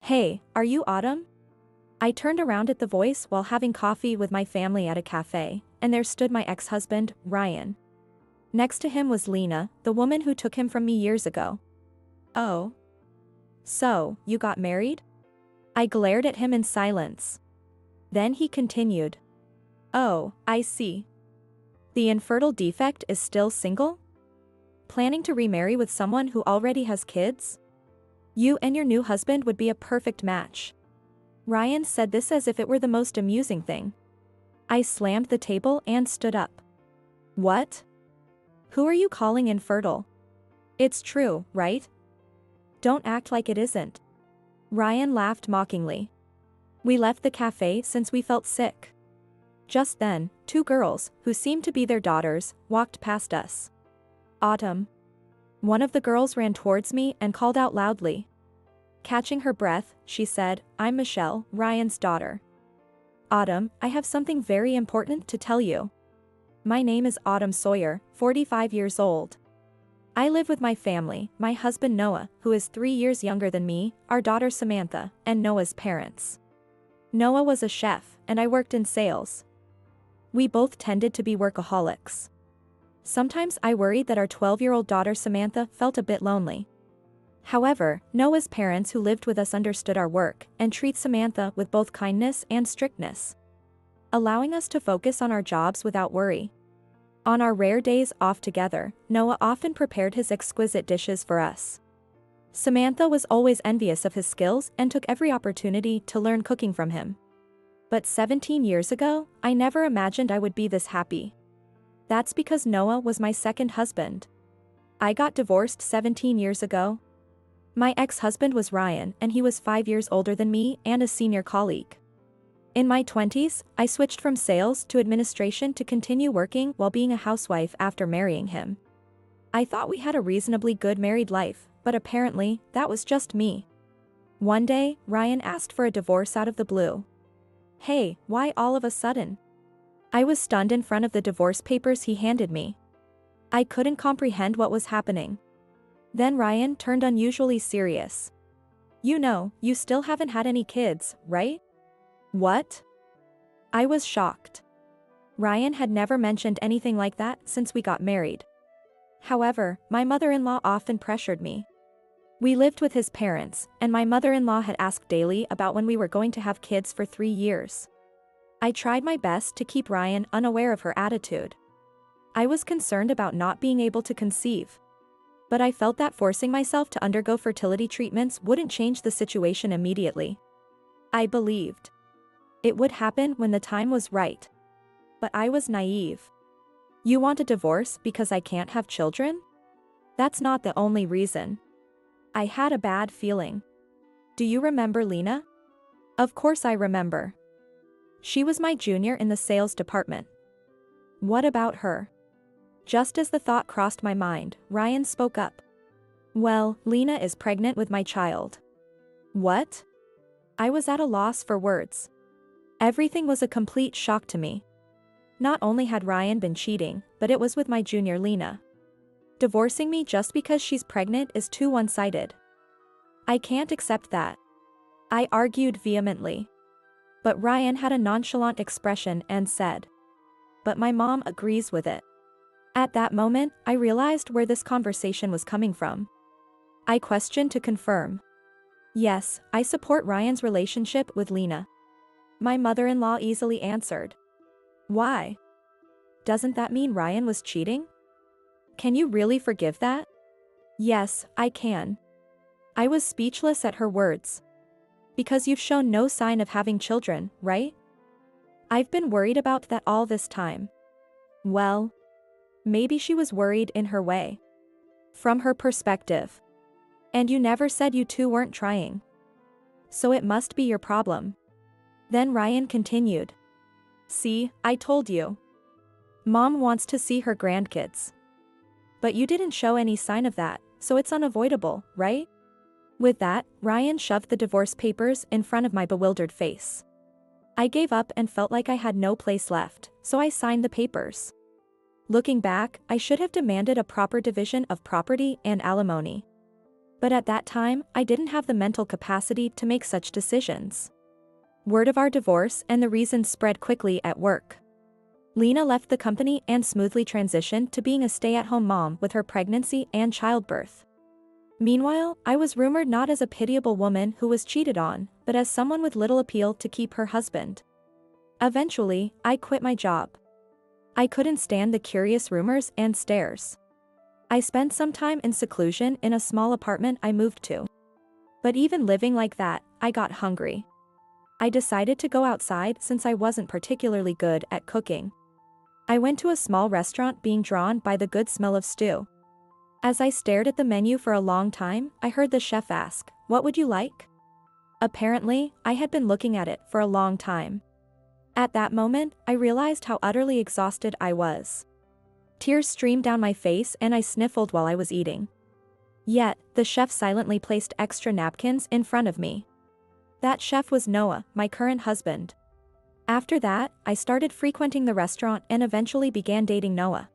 Hey, are you Autumn? I turned around at the voice while having coffee with my family at a cafe, and there stood my ex-husband, Ryan. Next to him was Lena, the woman who took him from me years ago. Oh. So, you got married? I glared at him in silence. Then he continued. Oh, I see. The infertile defect is still single? Planning to remarry with someone who already has kids? You and your new husband would be a perfect match. Ryan said this as if it were the most amusing thing. I slammed the table and stood up. What? Who are you calling infertile? It's true, right? Don't act like it isn't. Ryan laughed mockingly. We left the cafe since we felt sick. Just then, two girls, who seemed to be their daughters, walked past us. Autumn. One of the girls ran towards me and called out loudly. Catching her breath, she said, I'm Michelle, Ryan's daughter. Autumn, I have something very important to tell you. My name is Autumn Sawyer, 45 years old. I live with my family, my husband Noah, who is 3 years younger than me, our daughter Samantha, and Noah's parents. Noah was a chef, and I worked in sales. We both tended to be workaholics. Sometimes I worried that our 12-year-old daughter Samantha felt a bit lonely. However, Noah's parents who lived with us understood our work and treat Samantha with both kindness and strictness, allowing us to focus on our jobs without worry. On our rare days off together, Noah often prepared his exquisite dishes for us. Samantha was always envious of his skills and took every opportunity to learn cooking from him. But 17 years ago, I never imagined I would be this happy. That's because Noah was my second husband. I got divorced 17 years ago. My ex-husband was Ryan, and he was 5 years older than me and a senior colleague. In my 20s, I switched from sales to administration to continue working while being a housewife after marrying him. I thought we had a reasonably good married life, but apparently, that was just me. One day, Ryan asked for a divorce out of the blue. Hey, why all of a sudden? I was stunned in front of the divorce papers he handed me. I couldn't comprehend what was happening. Then Ryan turned unusually serious. You know, you still haven't had any kids, right? What? I was shocked. Ryan had never mentioned anything like that since we got married. However, my mother-in-law often pressured me. We lived with his parents, and my mother-in-law had asked daily about when we were going to have kids for 3 years. I tried my best to keep Ryan unaware of her attitude. I was concerned about not being able to conceive. But I felt that forcing myself to undergo fertility treatments wouldn't change the situation immediately. I believed it would happen when the time was right. But I was naive. You want a divorce because I can't have children? That's not the only reason. I had a bad feeling. Do you remember Lena? Of course I remember. She was my junior in the sales department. What about her? Just as the thought crossed my mind, Ryan spoke up. Well, Lena is pregnant with my child. What? I was at a loss for words. Everything was a complete shock to me. Not only had Ryan been cheating, but it was with my junior Lena. Divorcing me just because she's pregnant is too one-sided. I can't accept that. I argued vehemently. But Ryan had a nonchalant expression and said, but my mom agrees with it. At that moment, I realized where this conversation was coming from. I questioned to confirm. Yes, I support Ryan's relationship with Lena. My mother-in-law easily answered. Why? Doesn't that mean Ryan was cheating? Can you really forgive that? Yes, I can. I was speechless at her words. Because you've shown no sign of having children, right? I've been worried about that all this time. Well, maybe she was worried in her way. From her perspective. And you never said you two weren't trying. So it must be your problem. Then Ryan continued. See, I told you. Mom wants to see her grandkids. But you didn't show any sign of that, so it's unavoidable, right? With that, Ryan shoved the divorce papers in front of my bewildered face. I gave up and felt like I had no place left, so I signed the papers. Looking back, I should have demanded a proper division of property and alimony. But at that time, I didn't have the mental capacity to make such decisions. Word of our divorce and the reasons spread quickly at work. Lena left the company and smoothly transitioned to being a stay-at-home mom with her pregnancy and childbirth. Meanwhile, I was rumored not as a pitiable woman who was cheated on, but as someone with little appeal to keep her husband. Eventually, I quit my job. I couldn't stand the curious rumors and stares. I spent some time in seclusion in a small apartment I moved to. But even living like that, I got hungry. I decided to go outside since I wasn't particularly good at cooking. I went to a small restaurant being drawn by the good smell of stew. As I stared at the menu for a long time, I heard the chef ask, "What would you like?" Apparently, I had been looking at it for a long time. At that moment, I realized how utterly exhausted I was. Tears streamed down my face and I sniffled while I was eating. Yet, the chef silently placed extra napkins in front of me. That chef was Noah, my current husband. After that, I started frequenting the restaurant and eventually began dating Noah.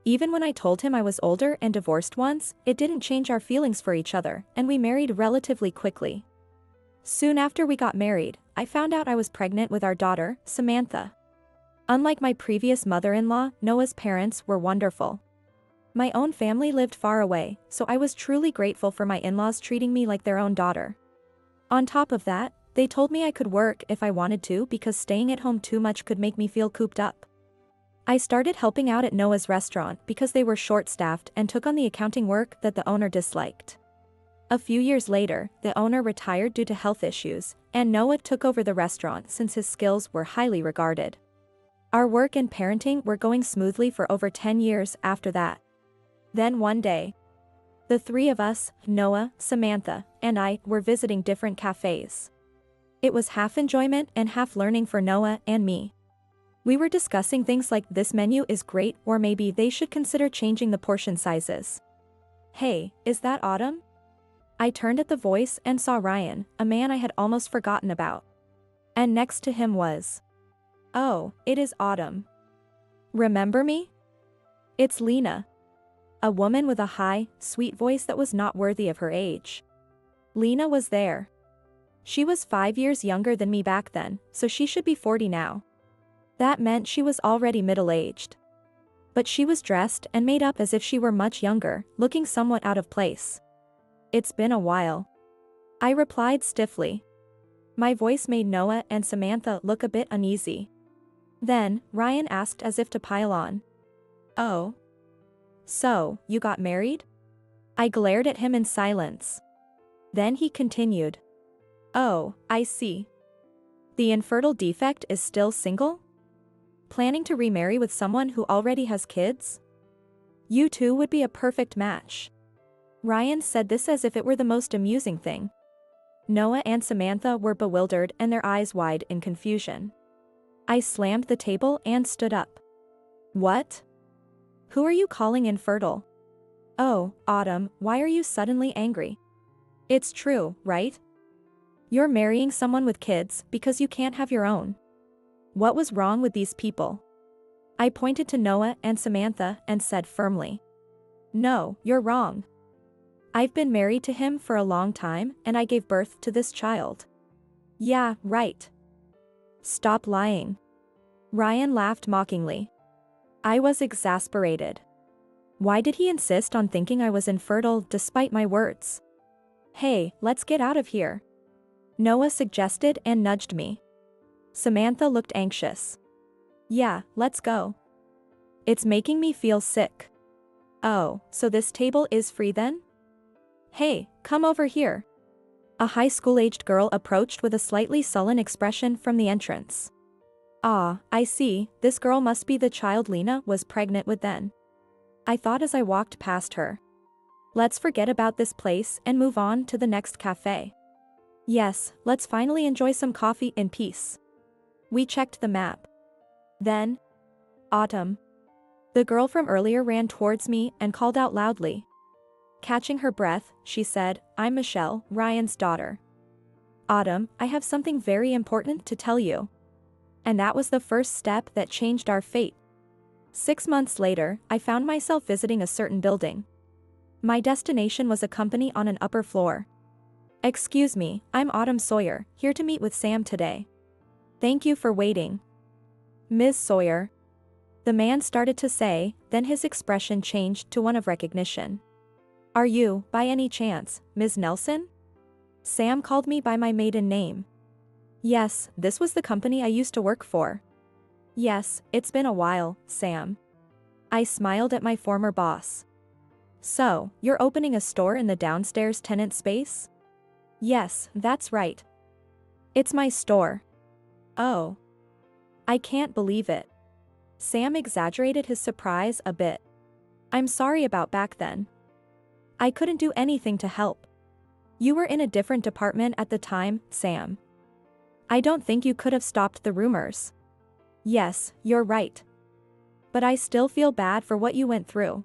Even when I told him I was older and divorced once, it didn't change our feelings for each other, and we married relatively quickly. Soon after we got married, I found out I was pregnant with our daughter, Samantha. Unlike my previous mother-in-law, Noah's parents were wonderful. My own family lived far away, so I was truly grateful for my in-laws treating me like their own daughter. On top of that, they told me I could work if I wanted to because staying at home too much could make me feel cooped up. I started helping out at Noah's restaurant because they were short-staffed and took on the accounting work that the owner disliked. A few years later, the owner retired due to health issues, and Noah took over the restaurant since his skills were highly regarded. Our work and parenting were going smoothly for over 10 years after that. Then one day, the three of us, Noah, Samantha, and I, were visiting different cafes. It was half enjoyment and half learning for Noah and me. We were discussing things like this menu is great or maybe they should consider changing the portion sizes. "Hey, is that Autumn?" I turned at the voice and saw Ryan, a man I had almost forgotten about. And next to him was, "Oh, it is Autumn. Remember me? It's Lena." A woman with a high, sweet voice that was not worthy of her age. Lena was there. She was 5 years younger than me back then, so she should be 40 now. That meant she was already middle-aged. But she was dressed and made up as if she were much younger, looking somewhat out of place. "It's been a while," I replied stiffly. My voice made Noah and Samantha look a bit uneasy. Then, Ryan asked as if to pile on, "Oh. So, you got married?" I glared at him in silence. Then he continued, "Oh, I see. The infertile defect is still single? Planning to remarry with someone who already has kids? You two would be a perfect match." Ryan said this as if it were the most amusing thing. Noah and Samantha were bewildered and their eyes wide in confusion. I slammed the table and stood up. "What? Who are you calling infertile? Oh, Autumn, why are you suddenly angry? It's true, right? You're marrying someone with kids because you can't have your own. What was wrong with these people?" I pointed to Noah and Samantha and said firmly, "No, you're wrong. I've been married to him for a long time and I gave birth to this child." "Yeah, right. Stop lying." Ryan laughed mockingly. I was exasperated. Why did he insist on thinking I was infertile despite my words? "Hey, let's get out of here," Noah suggested and nudged me. Samantha looked anxious. "Yeah, let's go. It's making me feel sick." "Oh, so this table is free then? Hey, come over here." A high school-aged girl approached with a slightly sullen expression from the entrance. "Ah, I see, this girl must be the child Lena was pregnant with then," I thought as I walked past her. "Let's forget about this place and move on to the next cafe. Yes, let's finally enjoy some coffee in peace." We checked the map. Then, Autumn. The girl from earlier ran towards me and called out loudly. Catching her breath, she said, "I'm Michelle, Ryan's daughter. Autumn, I have something very important to tell you." And that was the first step that changed our fate. 6 months later, I found myself visiting a certain building. My destination was a company on an upper floor. Excuse me, I'm Autumn Sawyer, here to meet with Sam today. Thank you for waiting. Ms. Sawyer. The man started to say, then his expression changed to one of recognition. Are you, by any chance, Ms. Nelson? Sam called me by my maiden name. Yes, this was the company I used to work for. Yes, it's been a while, Sam. I smiled at my former boss. So, you're opening a store in the downstairs tenant space? Yes, that's right. It's my store. Oh. I can't believe it. Sam exaggerated his surprise a bit. I'm sorry about back then. I couldn't do anything to help. You were in a different department at the time, Sam. I don't think you could have stopped the rumors. Yes, you're right. But I still feel bad for what you went through.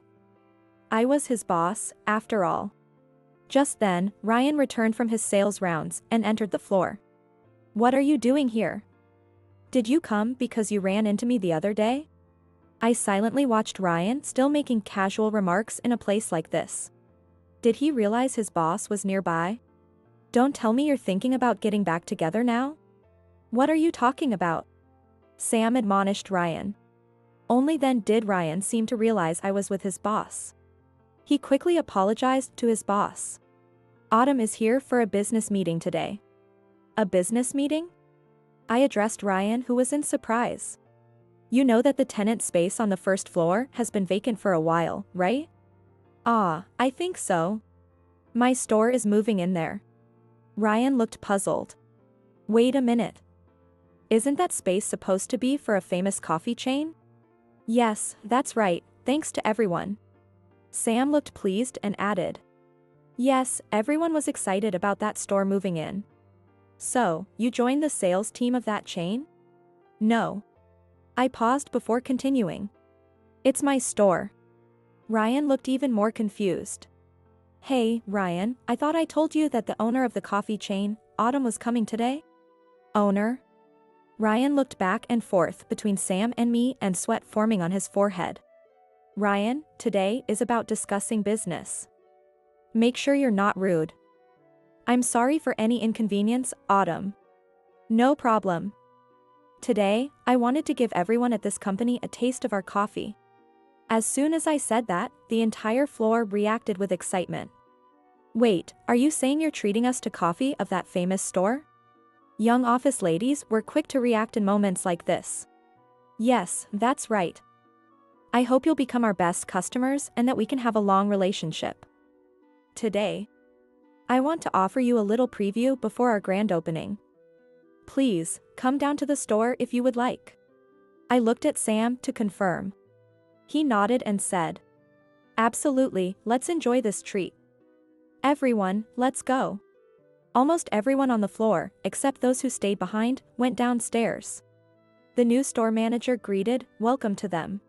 I was his boss, after all. Just then, Ryan returned from his sales rounds and entered the floor. What are you doing here? Did you come because you ran into me the other day? I silently watched Ryan still making casual remarks in a place like this. Did he realize his boss was nearby? Don't tell me you're thinking about getting back together now? What are you talking about? Sam admonished Ryan. Only then did Ryan seem to realize I was with his boss. He quickly apologized to his boss. Autumn is here for a business meeting today. A business meeting? I addressed Ryan, who was in surprise. You know that the tenant space on the first floor has been vacant for a while, right? Ah, I think so. My store is moving in there. Ryan looked puzzled. Wait a minute. Isn't that space supposed to be for a famous coffee chain? Yes, that's right, thanks to everyone. Sam looked pleased and added. Yes, everyone was excited about that store moving in. So, you joined the sales team of that chain? No. I paused before continuing. It's my store. Ryan looked even more confused. Hey, Ryan, I thought I told you that the owner of the coffee chain, Autumn, was coming today? Owner? Ryan looked back and forth between Sam and me and sweat forming on his forehead. Ryan, today is about discussing business. Make sure you're not rude. I'm sorry for any inconvenience, Autumn. No problem. Today, I wanted to give everyone at this company a taste of our coffee. As soon as I said that, the entire floor reacted with excitement. Wait, are you saying you're treating us to coffee of that famous store? Young office ladies were quick to react in moments like this. Yes, that's right. I hope you'll become our best customers and that we can have a long relationship. Today, I want to offer you a little preview before our grand opening. Please, come down to the store if you would like. I looked at Sam to confirm. He nodded and said, absolutely, let's enjoy this treat. Everyone, let's go. Almost everyone on the floor, except those who stayed behind, went downstairs. The new store manager greeted, welcome to them.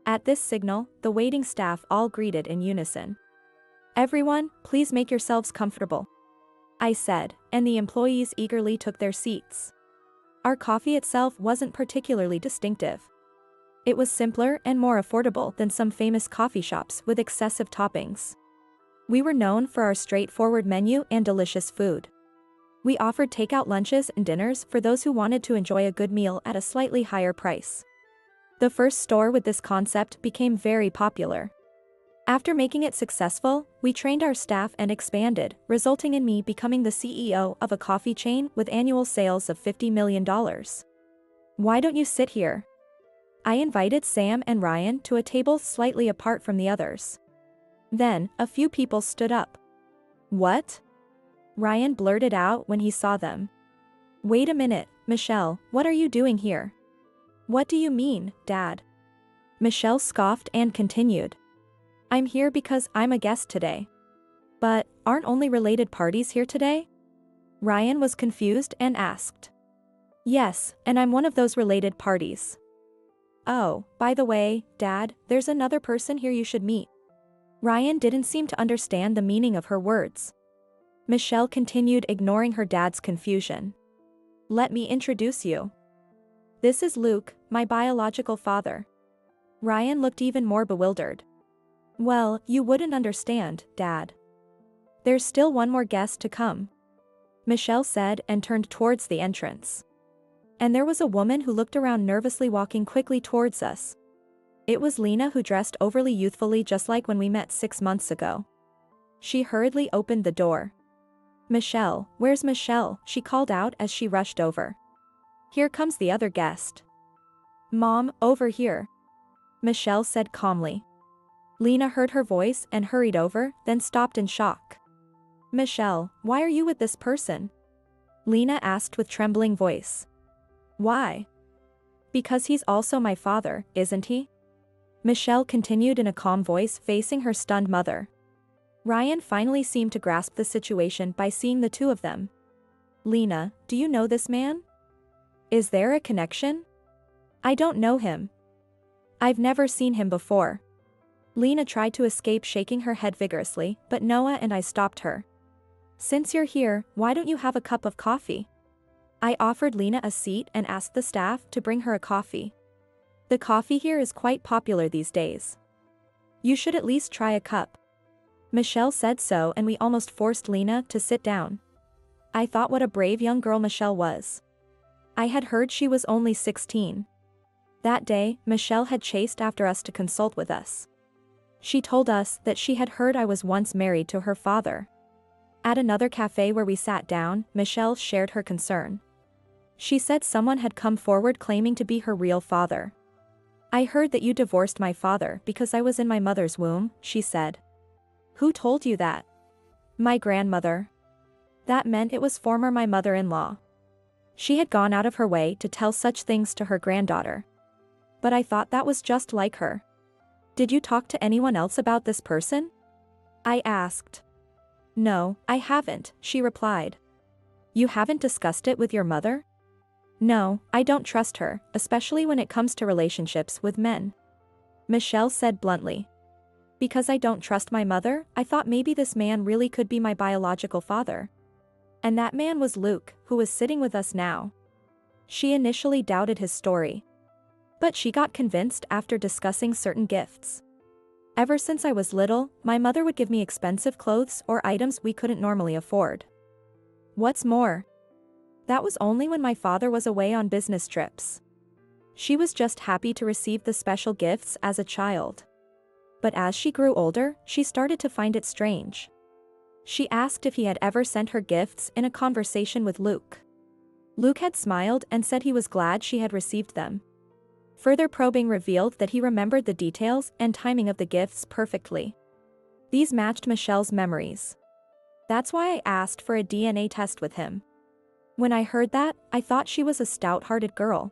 At this signal, the waiting staff all greeted in unison. Everyone, please make yourselves comfortable, I said, and the employees eagerly took their seats. Our coffee itself wasn't particularly distinctive. It was simpler and more affordable than some famous coffee shops with excessive toppings. We were known for our straightforward menu and delicious food. We offered takeout lunches and dinners for those who wanted to enjoy a good meal at a slightly higher price. The first store with this concept became very popular. After making it successful, we trained our staff and expanded, resulting in me becoming the CEO of a coffee chain with annual sales of $50 million. Why don't you sit here? I invited Sam and Ryan to a table slightly apart from the others. Then, a few people stood up. What? Ryan blurted out when he saw them. Wait a minute, Michelle, what are you doing here? What do you mean, Dad? Michelle scoffed and continued. I'm here because I'm a guest today. But, aren't only related parties here today? Ryan was confused and asked. Yes, and I'm one of those related parties. Oh, by the way, Dad, there's another person here you should meet. Ryan didn't seem to understand the meaning of her words. Michelle continued, ignoring her dad's confusion. Let me introduce you. This is Luke, my biological father. Ryan looked even more bewildered. Well, you wouldn't understand, Dad. There's still one more guest to come, Michelle said and turned towards the entrance. And there was a woman who looked around nervously walking quickly towards us. It was Lena, who dressed overly youthfully just like when we met 6 months ago. She hurriedly opened the door. Michelle, where's Michelle? She called out as she rushed over. Here comes the other guest. Mom, over here, Michelle said calmly. Lena heard her voice and hurried over, then stopped in shock. Michelle, why are you with this person? Lena asked with trembling voice. Why? Because he's also my father, isn't he? Michelle continued in a calm voice, facing her stunned mother. Ryan finally seemed to grasp the situation by seeing the two of them. Lena, do you know this man? Is there a connection? I don't know him. I've never seen him before. Lena tried to escape, shaking her head vigorously, but Noah and I stopped her. Since you're here, why don't you have a cup of coffee? I offered Lena a seat and asked the staff to bring her a coffee. The coffee here is quite popular these days. You should at least try a cup. Michelle said so, and we almost forced Lena to sit down. I thought what a brave young girl Michelle was. I had heard she was only 16. That day, Michelle had chased after us to consult with us. She told us that she had heard I was once married to her father. At another cafe where we sat down, Michelle shared her concern. She said someone had come forward claiming to be her real father. I heard that you divorced my father because I was in my mother's womb, she said. Who told you that? My grandmother. That meant it was former my mother-in-law. She had gone out of her way to tell such things to her granddaughter. But I thought that was just like her. Did you talk to anyone else about this person? I asked. No, I haven't, she replied. You haven't discussed it with your mother? No, I don't trust her, especially when it comes to relationships with men. Michelle said bluntly. Because I don't trust my mother, I thought maybe this man really could be my biological father. And that man was Luke, who was sitting with us now. She initially doubted his story. But she got convinced after discussing certain gifts. Ever since I was little, my mother would give me expensive clothes or items we couldn't normally afford. What's more, that was only when my father was away on business trips. She was just happy to receive the special gifts as a child. But as she grew older, she started to find it strange. She asked if he had ever sent her gifts in a conversation with Luke. Luke had smiled and said he was glad she had received them. Further probing revealed that he remembered the details and timing of the gifts perfectly. These matched Michelle's memories. That's why I asked for a DNA test with him. When I heard that, I thought she was a stout-hearted girl.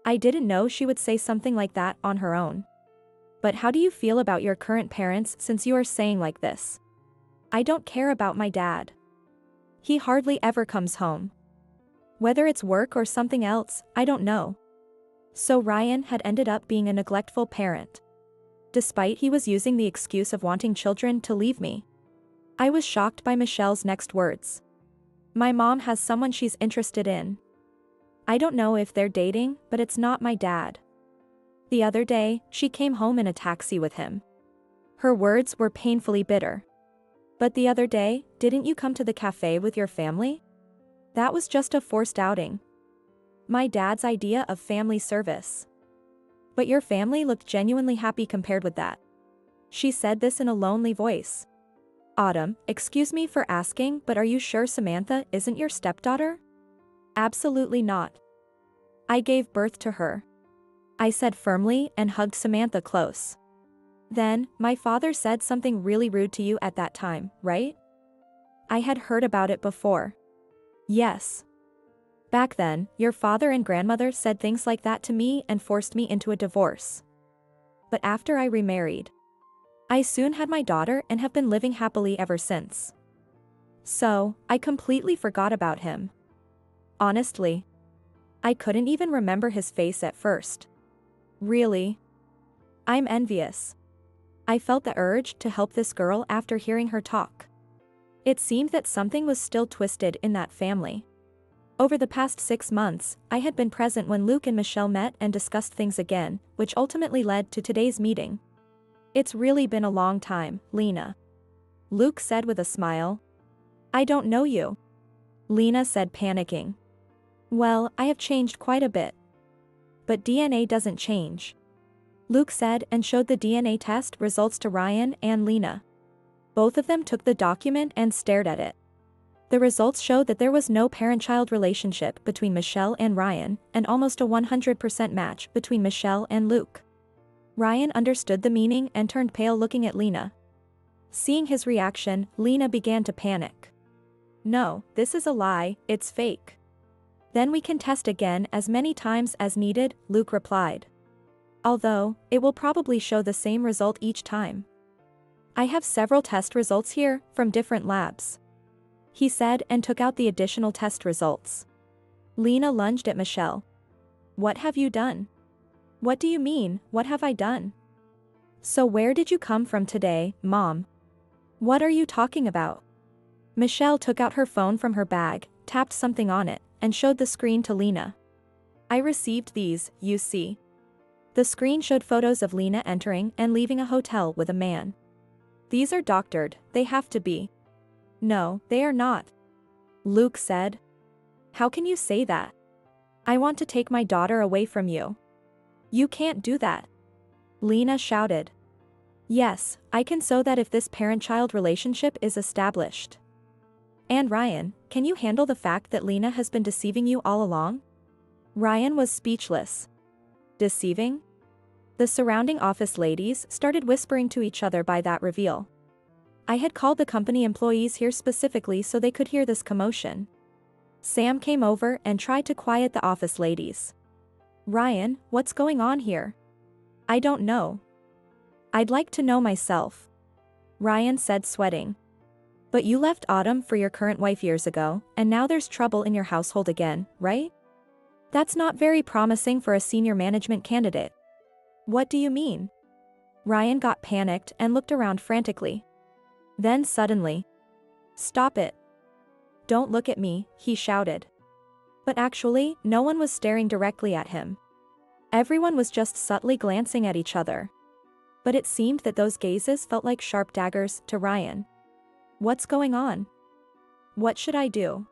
I didn't know she would say something like that on her own. But how do you feel about your current parents since you are saying like this? I don't care about my dad. He hardly ever comes home. Whether it's work or something else, I don't know. So Ryan had ended up being a neglectful parent. Despite he was using the excuse of wanting children to leave me. I was shocked by Michelle's next words. My mom has someone she's interested in. I don't know if they're dating, but it's not my dad. The other day, she came home in a taxi with him. Her words were painfully bitter. But the other day, didn't you come to the cafe with your family? That was just a forced outing. My dad's idea of family service. But your family looked genuinely happy compared with that. She said this in a lonely voice. Autumn, excuse me for asking, but are you sure Samantha isn't your stepdaughter? Absolutely not. I gave birth to her. I said firmly and hugged Samantha close. Then, my father said something really rude to you at that time, right? I had heard about it before. Yes. Back then, your father and grandmother said things like that to me and forced me into a divorce. But after I remarried, I soon had my daughter and have been living happily ever since. So, I completely forgot about him. Honestly, I couldn't even remember his face at first. Really? I'm envious. I felt the urge to help this girl after hearing her talk. It seemed that something was still twisted in that family. Over the past 6 months, I had been present when Luke and Michelle met and discussed things again, which ultimately led to today's meeting. It's really been a long time, Lena. Luke said with a smile. I don't know you. Lena said, panicking. Well, I have changed quite a bit. But DNA doesn't change. Luke said and showed the DNA test results to Ryan and Lena. Both of them took the document and stared at it. The results showed that there was no parent-child relationship between Michelle and Ryan, and almost a 100% match between Michelle and Luke. Ryan understood the meaning and turned pale looking at Lena. Seeing his reaction, Lena began to panic. No, this is a lie, it's fake. Then we can test again as many times as needed, Luke replied. Although, it will probably show the same result each time. I have several test results here, from different labs. He said and took out the additional test results. Lena lunged at Michelle. What have you done? What do you mean, what have I done? So where did you come from today, Mom? What are you talking about? Michelle took out her phone from her bag, tapped something on it, and showed the screen to Lena. I received these, you see. The screen showed photos of Lena entering and leaving a hotel with a man. These are doctored, they have to be. No, they are not. Luke said. How can you say that? I want to take my daughter away from you. You can't do that. Lena shouted. Yes, I can so that if this parent-child relationship is established. And Ryan, can you handle the fact that Lena has been deceiving you all along? Ryan was speechless. Deceiving? The surrounding office ladies started whispering to each other by that reveal. I had called the company employees here specifically so they could hear this commotion. Sam came over and tried to quiet the office ladies. Ryan, what's going on here? I don't know. I'd like to know myself. Ryan said, sweating. But you left Autumn for your current wife years ago, and now there's trouble in your household again, right? That's not very promising for a senior management candidate. What do you mean? Ryan got panicked and looked around frantically. Then suddenly. Stop it. Don't look at me, he shouted. But actually, no one was staring directly at him. Everyone was just subtly glancing at each other. But it seemed that those gazes felt like sharp daggers to Ryan. What's going on? What should I do?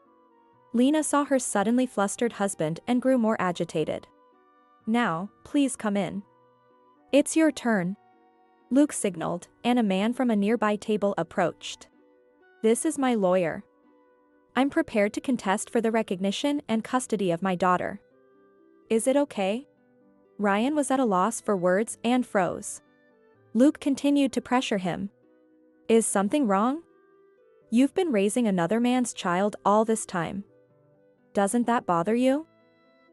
Lena saw her suddenly flustered husband and grew more agitated. Now, please come in. It's your turn. Luke signaled, and a man from a nearby table approached. This is my lawyer. I'm prepared to contest for the recognition and custody of my daughter. Is it okay? Ryan was at a loss for words and froze. Luke continued to pressure him. Is something wrong? You've been raising another man's child all this time. Doesn't that bother you?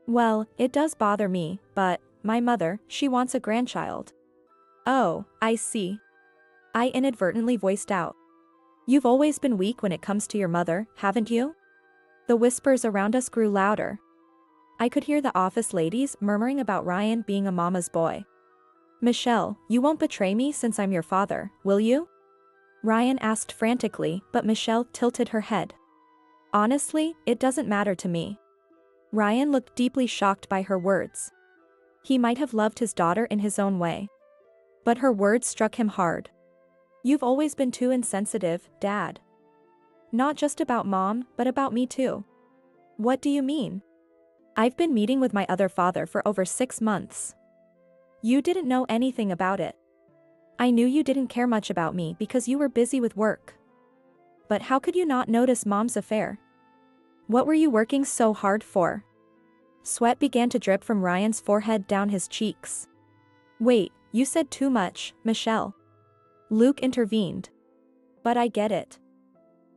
Well, it does bother me, but, my mother, she wants a grandchild. Oh, I see. I inadvertently voiced out. You've always been weak when it comes to your mother, haven't you? The whispers around us grew louder. I could hear the office ladies murmuring about Ryan being a mama's boy. Michelle, you won't betray me since I'm your father, will you? Ryan asked frantically, but Michelle tilted her head. Honestly, it doesn't matter to me. Ryan looked deeply shocked by her words. He might have loved his daughter in his own way. But her words struck him hard. You've always been too insensitive, Dad. Not just about Mom, but about me too. What do you mean? I've been meeting with my other father for over 6 months. You didn't know anything about it. I knew you didn't care much about me because you were busy with work. But how could you not notice Mom's affair? What were you working so hard for? Sweat began to drip from Ryan's forehead down his cheeks. Wait, you said too much, Michelle. Luke intervened. But I get it.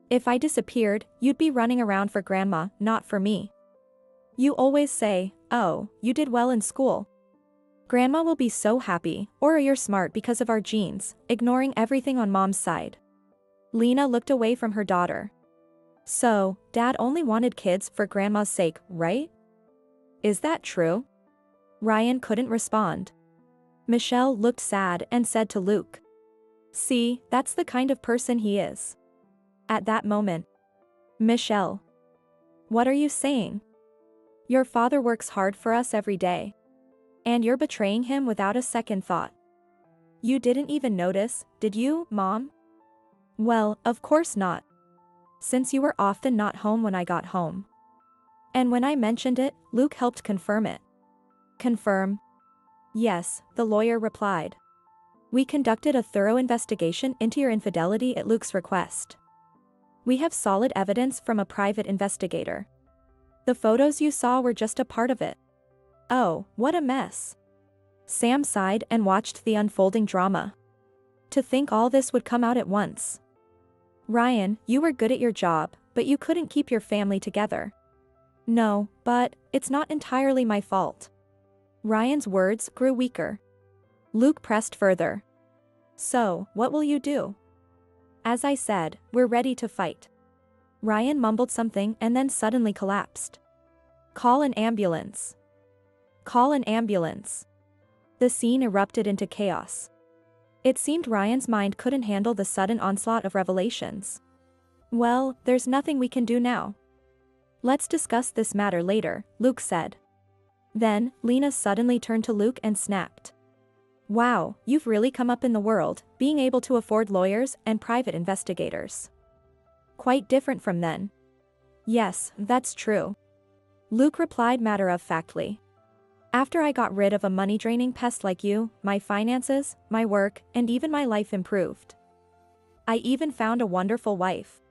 If I disappeared, you'd be running around for Grandma, not for me. You always say, oh, you did well in school. Grandma will be so happy, or you're smart because of our genes, ignoring everything on Mom's side. Lena looked away from her daughter. So, Dad only wanted kids for Grandma's sake, right? Is that true? Ryan couldn't respond. Michelle looked sad and said to Luke. See, that's the kind of person he is. At that moment. Michelle. What are you saying? Your father works hard for us every day. And you're betraying him without a second thought. You didn't even notice, did you, Mom? Well, of course not. Since you were often not home when I got home. And when I mentioned it, Luke helped confirm it. Confirm? Yes, the lawyer replied. We conducted a thorough investigation into your infidelity at Luke's request. We have solid evidence from a private investigator. The photos you saw were just a part of it. Oh, what a mess. Sam sighed and watched the unfolding drama. To think all this would come out at once. Ryan, you were good at your job, but you couldn't keep your family together. No, but it's not entirely my fault. Ryan's words grew weaker. Luke pressed further. So, what will you do? As I said, we're ready to fight. Ryan mumbled something and then suddenly collapsed. Call an ambulance. Call an ambulance. The scene erupted into chaos. It seemed Ryan's mind couldn't handle the sudden onslaught of revelations. Well, there's nothing we can do now. Let's discuss this matter later, Luke said. Then, Lena suddenly turned to Luke and snapped. Wow, you've really come up in the world, being able to afford lawyers and private investigators. Quite different from then. Yes, that's true. Luke replied matter-of-factly. After I got rid of a money-draining pest like you, my finances, my work, and even my life improved. I even found a wonderful wife.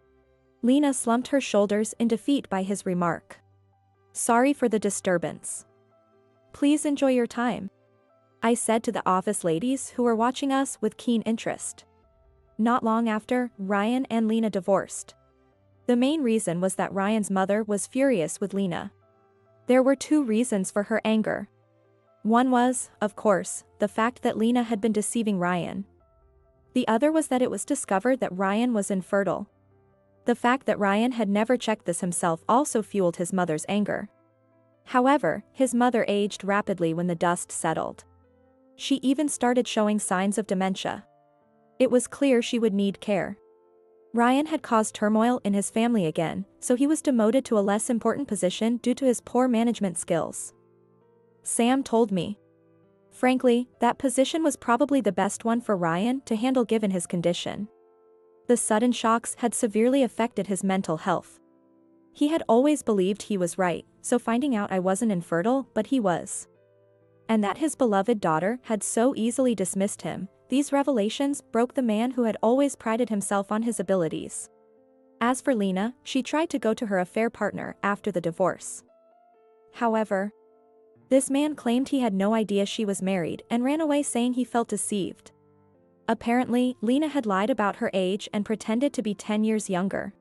Lena slumped her shoulders in defeat by his remark. Sorry for the disturbance. Please enjoy your time, I said to the office ladies who were watching us with keen interest. Not long after, Ryan and Lena divorced. The main reason was that Ryan's mother was furious with Lena. There were two reasons for her anger. One was, of course, the fact that Lena had been deceiving Ryan. The other was that it was discovered that Ryan was infertile. The fact that Ryan had never checked this himself also fueled his mother's anger. However, his mother aged rapidly when the dust settled. She even started showing signs of dementia. It was clear she would need care. Ryan had caused turmoil in his family again, so he was demoted to a less important position due to his poor management skills. Sam told me. Frankly, that position was probably the best one for Ryan to handle given his condition. The sudden shocks had severely affected his mental health. He had always believed he was right, so finding out I wasn't infertile, but he was. And that his beloved daughter had so easily dismissed him, these revelations broke the man who had always prided himself on his abilities. As for Lena, she tried to go to her affair partner after the divorce. However, this man claimed he had no idea she was married and ran away saying he felt deceived. Apparently, Lena had lied about her age and pretended to be 10 years younger.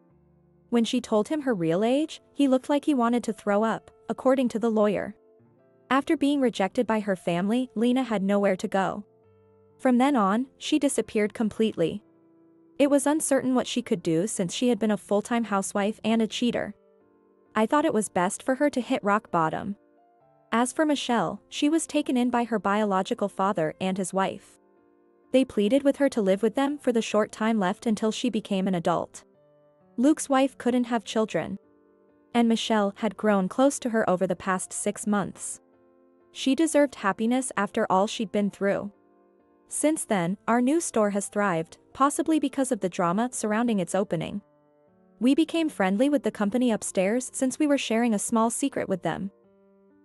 When she told him her real age, he looked like he wanted to throw up, according to the lawyer. After being rejected by her family, Lena had nowhere to go. From then on, she disappeared completely. It was uncertain what she could do since she had been a full-time housewife and a cheater. I thought it was best for her to hit rock bottom. As for Michelle, she was taken in by her biological father and his wife. They pleaded with her to live with them for the short time left until she became an adult. Luke's wife couldn't have children. And Michelle had grown close to her over the past 6 months. She deserved happiness after all she'd been through. Since then, our new store has thrived, possibly because of the drama surrounding its opening. We became friendly with the company upstairs since we were sharing a small secret with them.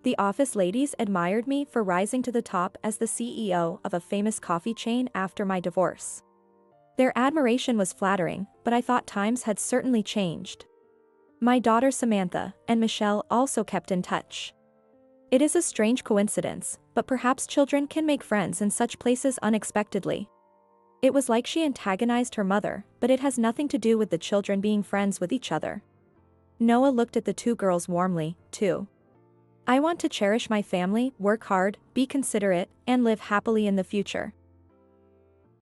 The office ladies admired me for rising to the top as the CEO of a famous coffee chain after my divorce. Their admiration was flattering, but I thought times had certainly changed. My daughter Samantha and Michelle also kept in touch. It is a strange coincidence, but perhaps children can make friends in such places unexpectedly. It was like she antagonized her mother, but it has nothing to do with the children being friends with each other. Noah looked at the two girls warmly, too. I want to cherish my family, work hard, be considerate, and live happily in the future.